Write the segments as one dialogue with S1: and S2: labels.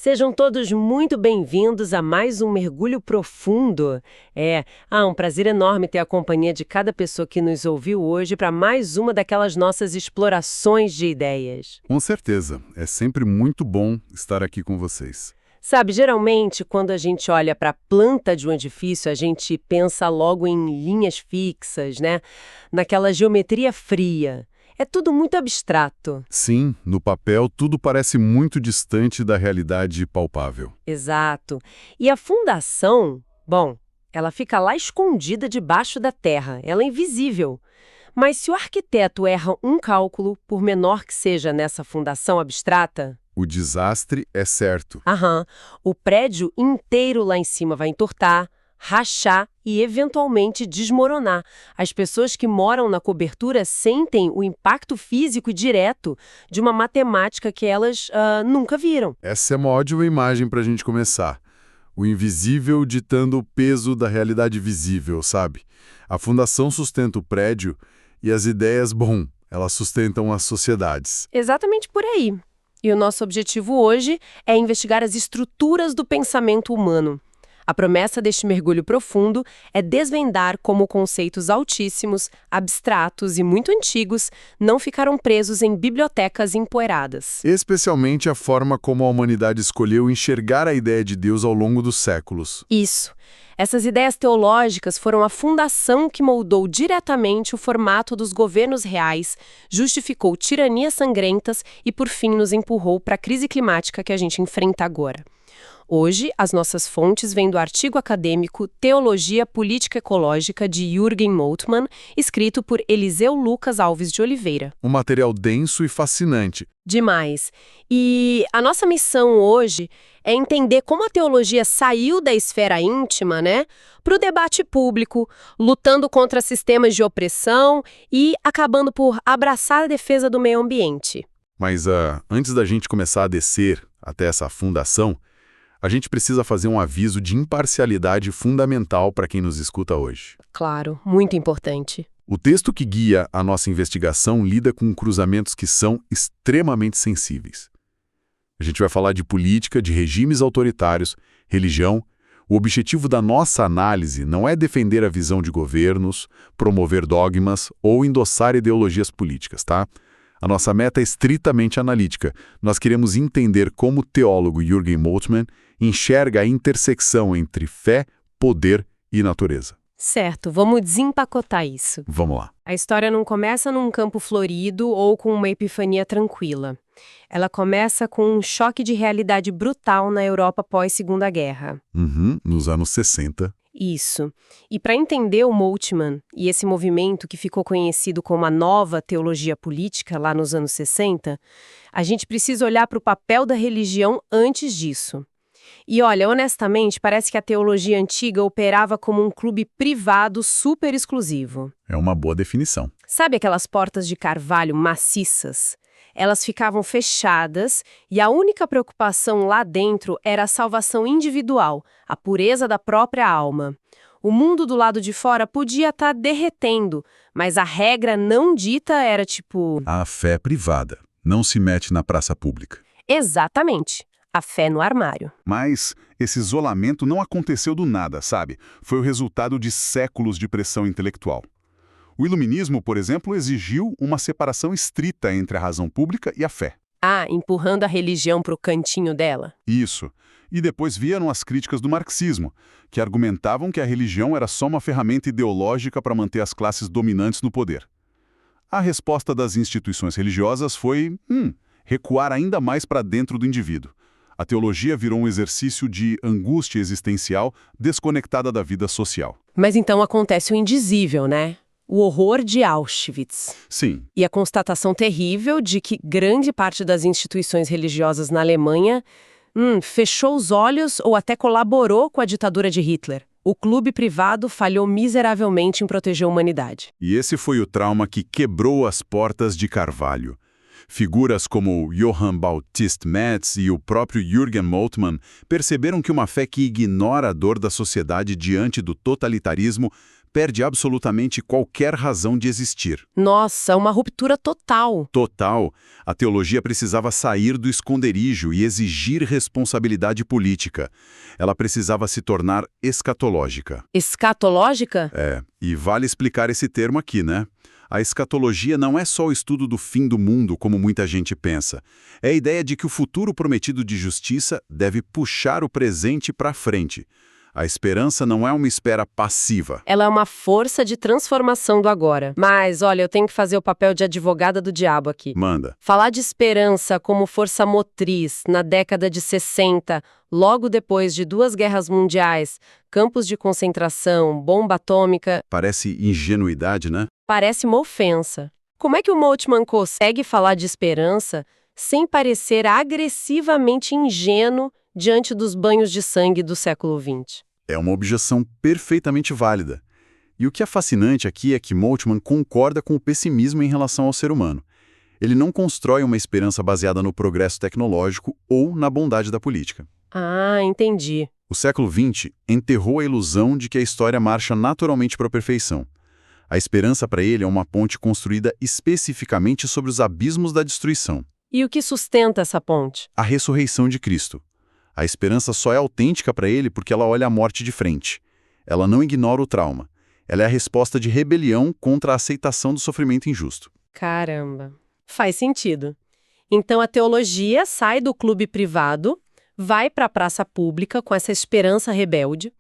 S1: Sejam todos muito bem-vindos a mais um Mergulho Profundo. Um prazer enorme ter a companhia de cada pessoa que nos ouviu hoje para mais uma daquelas nossas explorações de ideias.
S2: Com certeza, é sempre muito bom estar aqui com vocês.
S1: Sabe, geralmente, quando a gente olha para a planta de um edifício, a gente pensa logo em linhas fixas, né? Naquela geometria fria. É tudo muito abstrato.
S2: Sim, no papel tudo parece muito distante da realidade palpável.
S1: Exato. E a fundação, bom, ela fica lá escondida debaixo da terra, ela é invisível. Mas se o arquiteto erra um cálculo, por menor que seja nessa fundação abstrata,
S2: O desastre é certo.
S1: o prédio inteiro lá em cima vai entortar, rachar e eventualmente desmoronar. As pessoas que moram na cobertura sentem o impacto físico e direto de uma matemática que elas nunca viram.
S2: Essa é uma ótima imagem para a gente começar. O invisível ditando o peso da realidade visível, sabe? A fundação sustenta o prédio e as ideias, bom, elas sustentam as sociedades.
S1: Exatamente por aí. E o nosso objetivo hoje é investigar as estruturas do pensamento humano. A promessa deste mergulho profundo é desvendar como conceitos altíssimos, abstratos e muito antigos não ficaram presos em bibliotecas empoeiradas.
S2: Especialmente a forma como a humanidade escolheu enxergar a ideia de Deus ao longo dos séculos.
S1: Isso. Essas ideias teológicas foram a fundação que moldou diretamente o formato dos governos reais, justificou tiranias sangrentas e, por fim, nos empurrou para a crise climática que a gente enfrenta agora. Hoje, as nossas fontes vêm do artigo acadêmico Teologia Política Ecológica de Jürgen Moltmann, escrito por Eliseu Lucas Alves de Oliveira.
S2: Um material denso e fascinante.
S1: Demais. E a nossa missão hoje é entender como a teologia saiu da esfera íntima, né, para o debate público, lutando contra sistemas de opressão e acabando por abraçar a defesa do meio ambiente.
S2: Mas antes da gente começar a descer até essa fundação, a gente precisa fazer um aviso de imparcialidade fundamental para quem nos escuta hoje.
S1: Claro, muito importante.
S2: O texto que guia a nossa investigação lida com cruzamentos que são extremamente sensíveis. A gente vai falar de política, de regimes autoritários, religião. O objetivo da nossa análise não é defender a visão de governos, promover dogmas ou endossar ideologias políticas, tá? A nossa meta é estritamente analítica. Nós queremos entender como o teólogo Jürgen Moltmann enxerga a intersecção entre fé, poder e natureza.
S1: Certo, vamos desempacotar isso.
S2: Vamos lá.
S1: A história não começa num campo florido ou com uma epifania tranquila. Ela começa com um choque de realidade brutal na Europa pós-Segunda Guerra.
S2: Nos anos 60.
S1: Isso. E para entender o Moltmann e esse movimento que ficou conhecido como a nova teologia política lá nos anos 60, a gente precisa olhar para o papel da religião antes disso. E olha, honestamente, parece que a teologia antiga operava como um clube privado super exclusivo.
S2: É uma boa definição.
S1: Sabe aquelas portas de carvalho maciças? Elas ficavam fechadas e a única preocupação lá dentro era a salvação individual, a pureza da própria alma. O mundo do lado de fora podia estar derretendo, mas a regra não dita era tipo...
S2: A fé privada não se mete na praça pública.
S1: Exatamente. A fé no armário.
S2: Mas esse isolamento não aconteceu do nada, sabe? Foi o resultado de séculos de pressão intelectual. O iluminismo, por exemplo, exigiu uma separação estrita entre a razão pública e a fé.
S1: Empurrando a religião para o cantinho dela.
S2: Isso. E depois vieram as críticas do marxismo, que argumentavam que a religião era só uma ferramenta ideológica para manter as classes dominantes no poder. A resposta das instituições religiosas foi, recuar ainda mais para dentro do indivíduo. A teologia virou um exercício de angústia existencial desconectada da vida social.
S1: Mas então acontece o indizível, né? O horror de Auschwitz.
S2: Sim.
S1: E a constatação terrível de que grande parte das instituições religiosas na Alemanha fechou os olhos ou até colaborou com a ditadura de Hitler. O clube privado falhou miseravelmente em proteger a humanidade.
S2: E esse foi o trauma que quebrou as portas de Carvalho. Figuras como Johann Baptist Metz e o próprio Jürgen Moltmann perceberam que uma fé que ignora a dor da sociedade diante do totalitarismo perde absolutamente qualquer razão de existir.
S1: Nossa, uma ruptura total.
S2: Total, a teologia precisava sair do esconderijo e exigir responsabilidade política. Ela precisava se tornar escatológica.
S1: Escatológica?
S2: E vale explicar esse termo aqui, né? A escatologia não é só o estudo do fim do mundo, como muita gente pensa. É a ideia de que o futuro prometido de justiça deve puxar o presente para frente. A esperança não é uma espera passiva.
S1: Ela é uma força de transformação do agora. Mas, olha, eu tenho que fazer o papel de advogada do diabo aqui.
S2: Manda.
S1: Falar de esperança como força motriz na década de 60, logo depois de 2 guerras mundiais, campos de concentração, bomba atômica...
S2: Parece ingenuidade, né?
S1: Parece uma ofensa. Como é que o Moltmann consegue falar de esperança sem parecer agressivamente ingênuo diante dos banhos de sangue do século XX?
S2: É uma objeção perfeitamente válida. E o que é fascinante aqui é que Moltmann concorda com o pessimismo em relação ao ser humano. Ele não constrói uma esperança baseada no progresso tecnológico ou na bondade da política.
S1: Ah, entendi.
S2: O século XX enterrou a ilusão de que a história marcha naturalmente para a perfeição. A esperança para ele é uma ponte construída especificamente sobre os abismos da destruição.
S1: E o que sustenta essa ponte?
S2: A ressurreição de Cristo. A esperança só é autêntica para ele porque ela olha a morte de frente. Ela não ignora o trauma. Ela é a resposta de rebelião contra a aceitação do sofrimento injusto.
S1: Caramba, faz sentido. Então a teologia sai do clube privado, vai para a praça pública com essa esperança rebelde,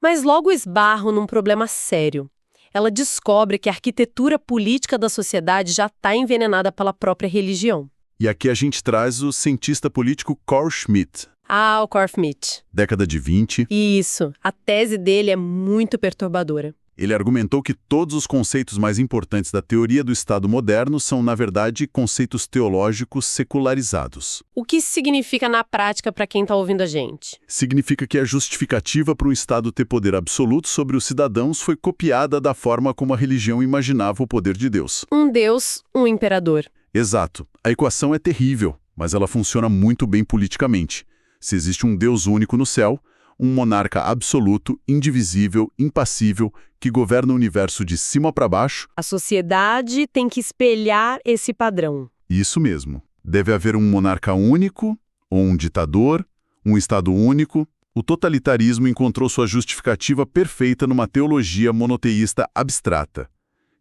S1: mas logo esbarra num problema sério. Ela descobre que a arquitetura política da sociedade já está envenenada pela própria religião.
S2: E aqui a gente traz o cientista político Carl Schmitt.
S1: Ah, o Carl Schmitt.
S2: Década de 20.
S1: Isso. A tese dele é muito perturbadora.
S2: Ele argumentou que todos os conceitos mais importantes da teoria do Estado moderno são, na verdade, conceitos teológicos secularizados.
S1: O que isso significa na prática para quem está ouvindo a gente?
S2: Significa que a justificativa para um Estado ter poder absoluto sobre os cidadãos foi copiada da forma como a religião imaginava o poder de Deus.
S1: Um Deus, um imperador.
S2: Exato. A equação é terrível, mas ela funciona muito bem politicamente. Se existe um Deus único no céu, um monarca absoluto, indivisível, impassível, que governa o universo de cima para baixo...
S1: A sociedade tem que espelhar esse padrão.
S2: Isso mesmo. Deve haver um monarca único, ou um ditador, um Estado único. O totalitarismo encontrou sua justificativa perfeita numa teologia monoteísta abstrata.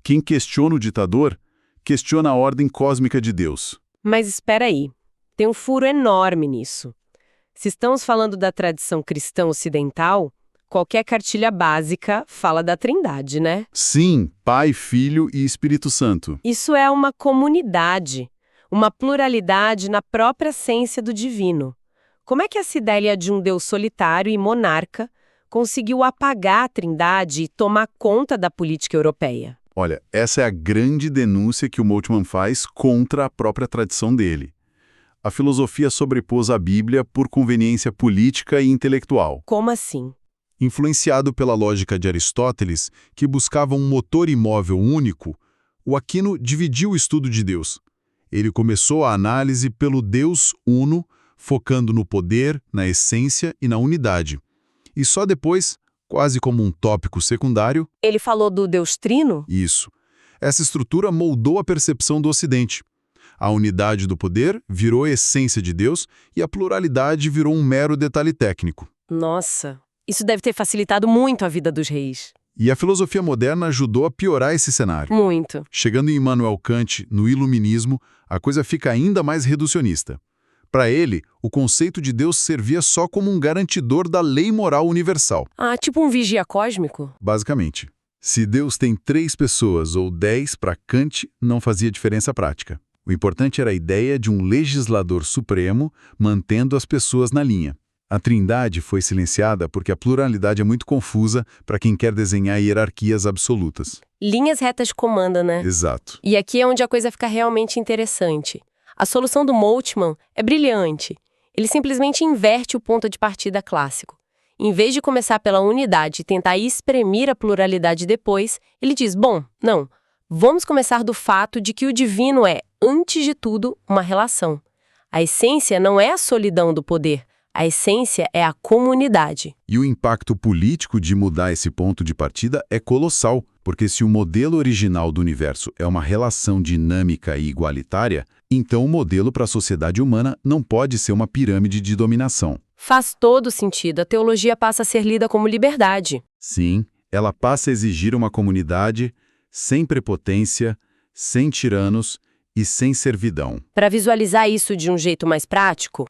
S2: Quem questiona o ditador, questiona a ordem cósmica de Deus.
S1: Mas espera aí, tem um furo enorme nisso. Se estamos falando da tradição cristã ocidental, qualquer cartilha básica fala da Trindade, né?
S2: Sim, Pai, Filho e Espírito Santo.
S1: Isso é uma comunidade, uma pluralidade na própria essência do divino. Como é que essa ideia de um Deus solitário e monarca conseguiu apagar a Trindade e tomar conta da política europeia?
S2: Olha, essa é a grande denúncia que o Moltmann faz contra a própria tradição dele. A filosofia sobrepôs a Bíblia por conveniência política e intelectual.
S1: Como assim?
S2: Influenciado pela lógica de Aristóteles, que buscava um motor imóvel único, o Aquino dividiu o estudo de Deus. Ele começou a análise pelo Deus uno, focando no poder, na essência e na unidade. E só depois, quase como um tópico secundário...
S1: Ele falou do Deus Trino?
S2: Isso. Essa estrutura moldou a percepção do Ocidente. A unidade do poder virou a essência de Deus e a pluralidade virou um mero detalhe técnico.
S1: Nossa, isso deve ter facilitado muito a vida dos reis.
S2: E a filosofia moderna ajudou a piorar esse cenário.
S1: Muito.
S2: Chegando em Immanuel Kant, no Iluminismo, a coisa fica ainda mais reducionista. Para ele, o conceito de Deus servia só como um garantidor da lei moral universal.
S1: Ah, tipo um vigia cósmico?
S2: Basicamente. Se Deus tem 3 pessoas ou 10, para Kant, não fazia diferença prática. O importante era a ideia de um legislador supremo mantendo as pessoas na linha. A Trindade foi silenciada porque a pluralidade é muito confusa para quem quer desenhar hierarquias absolutas.
S1: Linhas retas comandam, né?
S2: Exato.
S1: E aqui é onde a coisa fica realmente interessante. A solução do Moltmann é brilhante. Ele simplesmente inverte o ponto de partida clássico. Em vez de começar pela unidade e tentar espremir a pluralidade depois, ele diz, bom, não, vamos começar do fato de que o divino é, antes de tudo, uma relação. A essência não é a solidão do poder, A essência é a comunidade.
S2: E o impacto político de mudar esse ponto de partida é colossal, porque se o modelo original do universo é uma relação dinâmica e igualitária, então o modelo para a sociedade humana não pode ser uma pirâmide de dominação.
S1: Faz todo sentido, a teologia passa a ser lida como liberdade.
S2: Sim, ela passa a exigir uma comunidade sem prepotência, sem tiranos e sem servidão.
S1: Para visualizar isso de um jeito mais prático,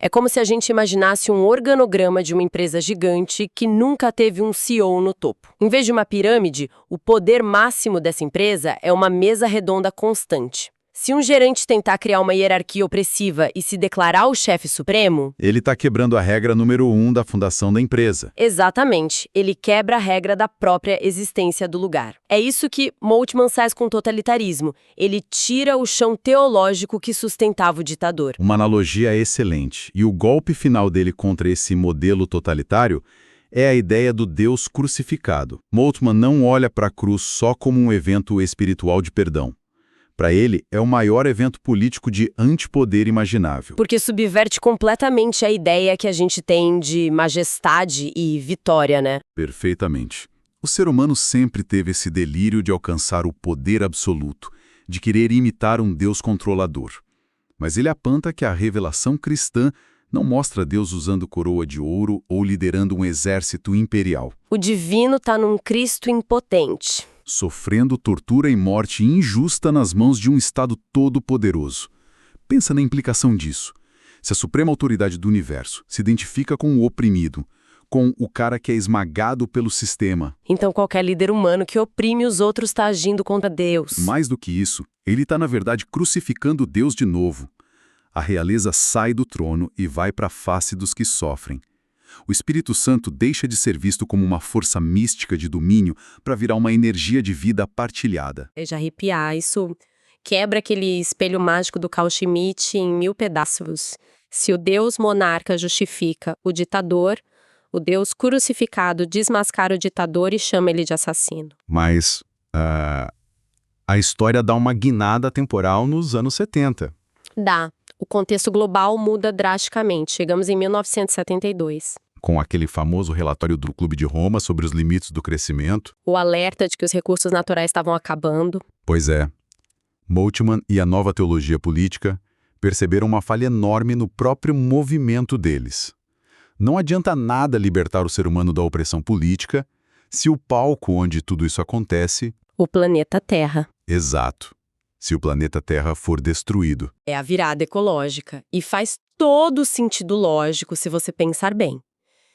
S1: é como se a gente imaginasse um organograma de uma empresa gigante que nunca teve um CEO no topo. Em vez de uma pirâmide, o poder máximo dessa empresa é uma mesa redonda constante. Se um gerente tentar criar uma hierarquia opressiva e se declarar o chefe supremo...
S2: Ele está quebrando a regra número 1 da fundação da empresa.
S1: Exatamente. Ele quebra a regra da própria existência do lugar. É isso que Moltmann faz com o totalitarismo. Ele tira o chão teológico que sustentava o ditador.
S2: Uma analogia excelente. E o golpe final dele contra esse modelo totalitário é a ideia do Deus crucificado. Moltmann não olha para a cruz só como um evento espiritual de perdão. Para ele, é o maior evento político de antipoder imaginável.
S1: Porque subverte completamente a ideia que a gente tem de majestade e vitória, né?
S2: Perfeitamente. O ser humano sempre teve esse delírio de alcançar o poder absoluto, de querer imitar um Deus controlador. Mas ele aponta que a revelação cristã não mostra Deus usando coroa de ouro ou liderando um exército imperial.
S1: O divino está num Cristo impotente,
S2: sofrendo tortura e morte injusta nas mãos de um Estado todo-poderoso. Pensa na implicação disso. Se a suprema autoridade do universo se identifica com o oprimido, com o cara que é esmagado pelo sistema...
S1: Então qualquer líder humano que oprime os outros está agindo contra Deus.
S2: Mais do que isso, ele está, na verdade, crucificando Deus de novo. A realeza sai do trono e vai para a face dos que sofrem. O Espírito Santo deixa de ser visto como uma força mística de domínio para virar uma energia de vida partilhada.
S1: É de arrepiar, isso quebra aquele espelho mágico do Carl Schmitt em 1000 pedaços. Se o Deus monarca justifica o ditador, o Deus crucificado desmascara o ditador e chama ele de assassino.
S2: Mas a história dá uma guinada temporal nos anos 70.
S1: Dá. O contexto global muda drasticamente. Chegamos em 1972.
S2: Com aquele famoso relatório do Clube de Roma sobre os limites do crescimento.
S1: O alerta de que os recursos naturais estavam acabando.
S2: Pois é. Moltmann e a nova teologia política perceberam uma falha enorme no próprio movimento deles. Não adianta nada libertar o ser humano da opressão política se o palco onde tudo isso acontece...
S1: O planeta Terra.
S2: Exato. Se o planeta Terra for destruído.
S1: É a virada ecológica. E faz todo sentido lógico se você pensar bem.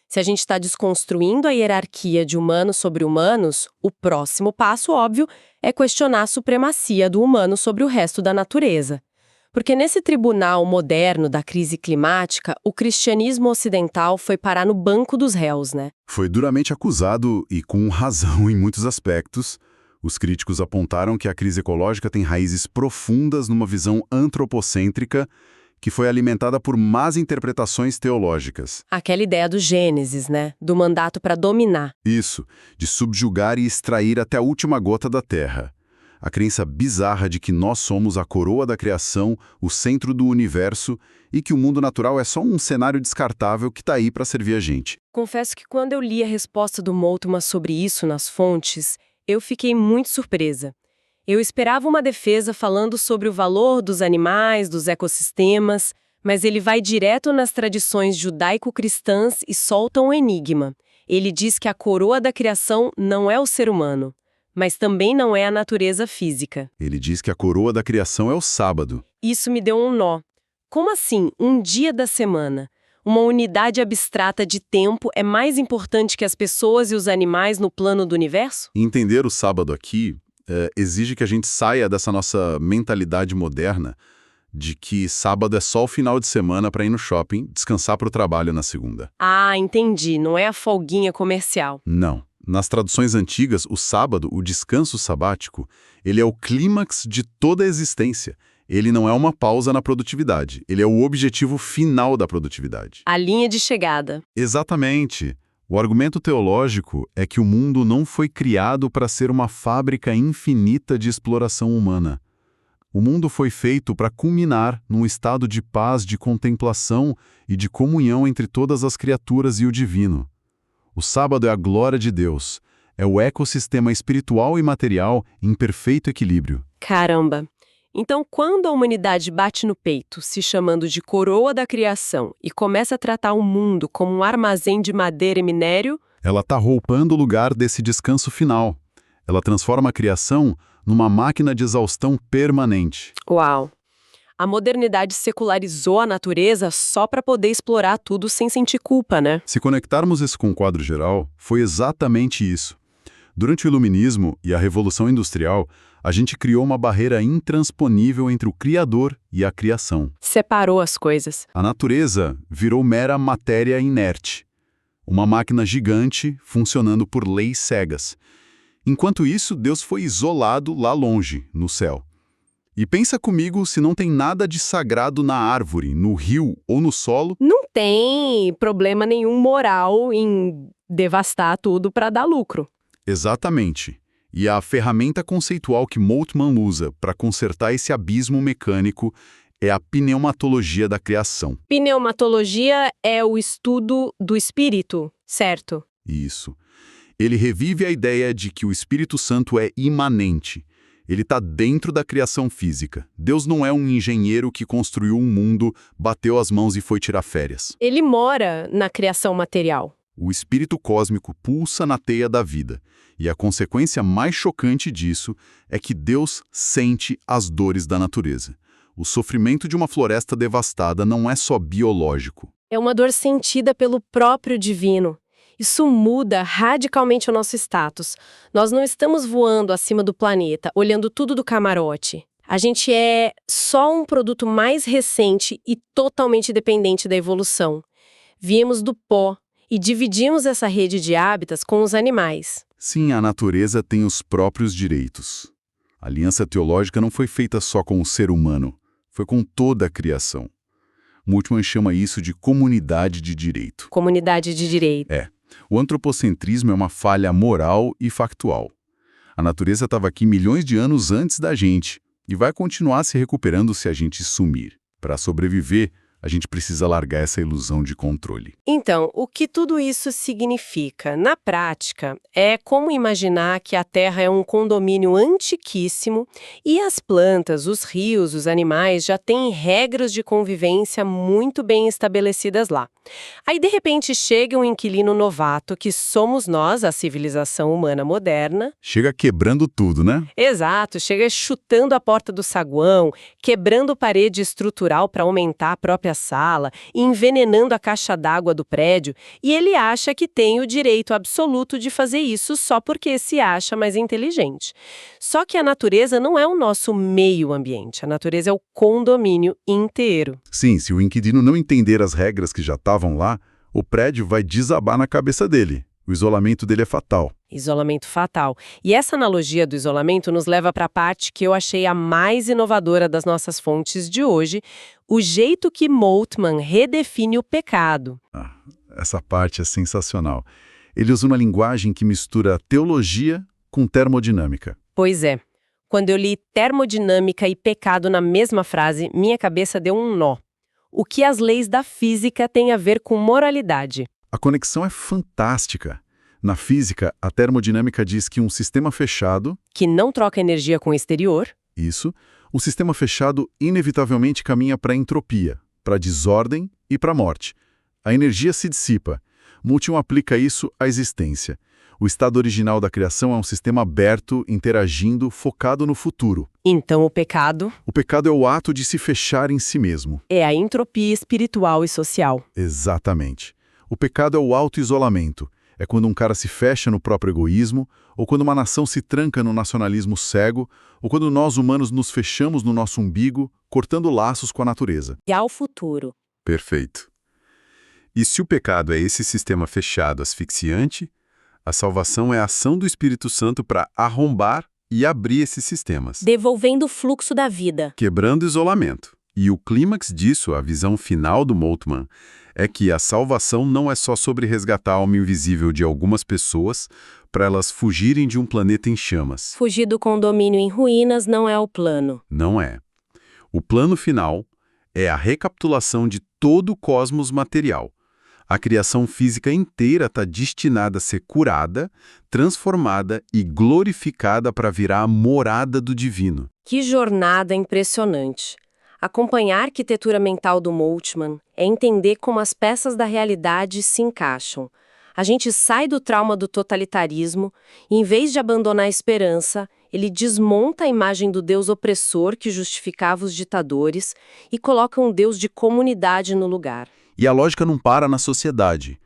S1: Se a gente está desconstruindo a hierarquia de humanos sobre humanos, o próximo passo, óbvio, é questionar a supremacia do humano sobre o resto da natureza. Porque nesse tribunal moderno da crise climática, o cristianismo ocidental foi parar no banco dos réus, né?
S2: Foi duramente acusado e com razão em muitos aspectos. Os críticos apontaram que a crise ecológica tem raízes profundas numa visão antropocêntrica que foi alimentada por más interpretações teológicas.
S1: Aquela ideia do Gênesis, né? Do mandato para dominar.
S2: Isso, de subjugar e extrair até a última gota da terra. A crença bizarra de que nós somos a coroa da criação, o centro do universo e que o mundo natural é só um cenário descartável que está aí para servir a gente.
S1: Confesso que quando eu li a resposta do Moltmann sobre isso nas fontes, eu fiquei muito surpresa. Eu esperava uma defesa falando sobre o valor dos animais, dos ecossistemas, mas ele vai direto nas tradições judaico-cristãs e solta um enigma. Ele diz que a coroa da criação não é o ser humano, mas também não é a natureza física.
S2: Ele diz que a coroa da criação é o sábado.
S1: Isso me deu um nó. Como assim, um dia da semana? Uma unidade abstrata de tempo é mais importante que as pessoas e os animais no plano do universo?
S2: Entender o sábado aqui exige que a gente saia dessa nossa mentalidade moderna de que sábado é só o final de semana para ir no shopping, descansar para o trabalho na segunda.
S1: Ah, entendi. Não é a folguinha comercial.
S2: Não. Nas traduções antigas, o sábado, o descanso sabático, ele é o clímax de toda a existência. Ele não é uma pausa na produtividade, ele é o objetivo final da produtividade.
S1: A linha de chegada.
S2: Exatamente. O argumento teológico é que o mundo não foi criado para ser uma fábrica infinita de exploração humana. O mundo foi feito para culminar num estado de paz, de contemplação e de comunhão entre todas as criaturas e o divino. O sábado é a glória de Deus, é o ecossistema espiritual e material em perfeito equilíbrio.
S1: Caramba! Então, quando a humanidade bate no peito, se chamando de coroa da criação, e começa a tratar o mundo como um armazém de madeira e minério,
S2: Ela está roupando o lugar desse descanso final. Ela transforma a criação numa máquina de exaustão permanente.
S1: uau! A modernidade secularizou a natureza só para poder explorar tudo sem sentir culpa, né?
S2: Se conectarmos isso com o quadro geral, foi exatamente isso. Durante o Iluminismo e a Revolução Industrial, a gente criou uma barreira intransponível entre o Criador e a criação.
S1: Separou as coisas.
S2: A natureza virou mera matéria inerte, uma máquina gigante funcionando por leis cegas. Enquanto isso, Deus foi isolado lá longe, no céu. E pensa comigo se não tem nada de sagrado na árvore, no rio ou no solo.
S1: Não tem problema nenhum moral em devastar tudo para dar lucro.
S2: Exatamente. E a ferramenta conceitual que Moltmann usa para consertar esse abismo mecânico é a pneumatologia da criação.
S1: Pneumatologia é o estudo do espírito, certo?
S2: Isso. Ele revive a ideia de que o Espírito Santo é imanente. Ele está dentro da criação física. Deus não é um engenheiro que construiu um mundo, bateu as mãos e foi tirar férias.
S1: Ele mora na criação material.
S2: O espírito cósmico pulsa na teia da vida. E a consequência mais chocante disso é que Deus sente as dores da natureza. O sofrimento de uma floresta devastada não é só biológico.
S1: É uma dor sentida pelo próprio divino. Isso muda radicalmente o nosso status. Nós não estamos voando acima do planeta, olhando tudo do camarote. A gente é só um produto mais recente e totalmente dependente da evolução. Viemos do pó e dividimos essa rede de hábitats com os animais.
S2: Sim, a natureza tem os próprios direitos. A aliança teológica não foi feita só com o ser humano, foi com toda a criação. Moltmann chama isso de comunidade de direito.
S1: Comunidade de direito.
S2: O antropocentrismo é uma falha moral e factual. A natureza estava aqui milhões de anos antes da gente e vai continuar se recuperando se a gente sumir. Para sobreviver, a gente precisa largar essa ilusão de controle.
S1: Então, o que tudo isso significa? Na prática, é como imaginar que a Terra é um condomínio antiquíssimo e as plantas, os rios, os animais já têm regras de convivência muito bem estabelecidas lá. Aí, de repente, chega um inquilino novato, que somos nós, a civilização humana moderna.
S2: Chega quebrando tudo, né?
S1: Exato, chega chutando a porta do saguão, quebrando parede estrutural para aumentar a própria sala, envenenando a caixa d'água do prédio, e ele acha que tem o direito absoluto de fazer isso só porque se acha mais inteligente. Só que a natureza não é o nosso meio ambiente, a natureza é o condomínio inteiro.
S2: Sim, se o inquilino não entender as regras que já estavam lá, o prédio vai desabar na cabeça dele. O isolamento dele é fatal.
S1: Isolamento fatal. E essa analogia do isolamento nos leva para a parte que eu achei a mais inovadora das nossas fontes de hoje, o jeito que Moltmann redefine o pecado.
S2: Essa parte é sensacional. Ele usa uma linguagem que mistura teologia com termodinâmica.
S1: Pois é. Quando eu li termodinâmica e pecado na mesma frase, minha cabeça deu um nó. O que as leis da física têm a ver com moralidade?
S2: A conexão é fantástica. Na física, a termodinâmica diz que um sistema fechado,
S1: Que não troca energia com o exterior.
S2: o sistema fechado inevitavelmente caminha para a entropia, para a desordem e para a morte. A energia se dissipa. Moltmann aplica isso à existência. O estado original da criação é um sistema aberto, interagindo, focado no futuro.
S1: Então o pecado
S2: O pecado é o ato de se fechar em si mesmo.
S1: é a entropia espiritual e social.
S2: Exatamente. O pecado é o auto-isolamento. É quando um cara se fecha no próprio egoísmo, ou quando uma nação se tranca no nacionalismo cego, ou quando nós humanos nos fechamos no nosso umbigo, cortando laços com a natureza.
S1: E ao futuro.
S2: Perfeito. E se o pecado é esse sistema fechado, asfixiante, a salvação é a ação do Espírito Santo para arrombar e abrir esses sistemas,
S1: Devolvendo o fluxo da vida.
S2: quebrando o isolamento. E o clímax disso, a visão final do Moltmann, é que a salvação não é só sobre resgatar a alma invisível de algumas pessoas para elas fugirem de um planeta em chamas.
S1: Fugir do condomínio em ruínas não é o plano.
S2: Não é. O plano final é a recapitulação de todo o cosmos material. A criação física inteira está destinada a ser curada, transformada e glorificada para virar a morada do divino.
S1: Que jornada impressionante! Acompanhar a arquitetura mental do Moltmann é entender como as peças da realidade se encaixam. A gente sai do trauma do totalitarismo e, em vez de abandonar a esperança, ele desmonta a imagem do Deus opressor que justificava os ditadores e coloca um Deus de comunidade no lugar.
S2: E a lógica não para na sociedade.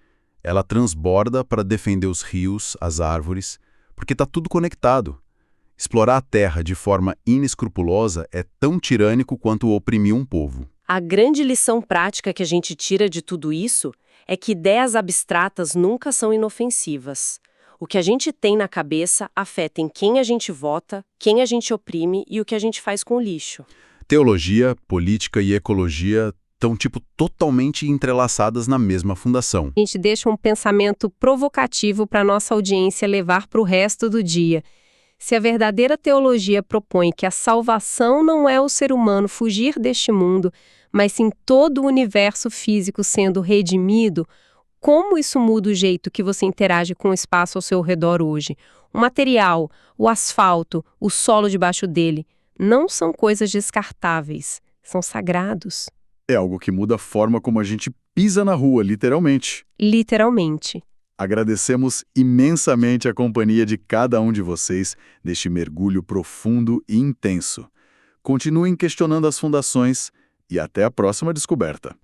S2: Ela transborda para defender os rios, as árvores, porque está tudo conectado. Explorar a terra de forma inescrupulosa é tão tirânico quanto oprimir um povo.
S1: A grande lição prática que a gente tira de tudo isso é que ideias abstratas nunca são inofensivas. O que a gente tem na cabeça afeta em quem a gente vota, quem a gente oprime e o que a gente faz com o lixo.
S2: Teologia, política e ecologia estão, totalmente entrelaçadas na mesma fundação.
S1: A gente deixa um pensamento provocativo para a nossa audiência levar para o resto do dia. Se a verdadeira teologia propõe que a salvação não é o ser humano fugir deste mundo, mas sim todo o universo físico sendo redimido, como isso muda o jeito que você interage com o espaço ao seu redor hoje? O material, o asfalto, o solo debaixo dele, não são coisas descartáveis, são sagrados.
S2: É algo que muda a forma como a gente pisa na rua, literalmente.
S1: Literalmente.
S2: Agradecemos imensamente a companhia de cada um de vocês neste mergulho profundo e intenso. Continuem questionando as fundações e até a próxima descoberta.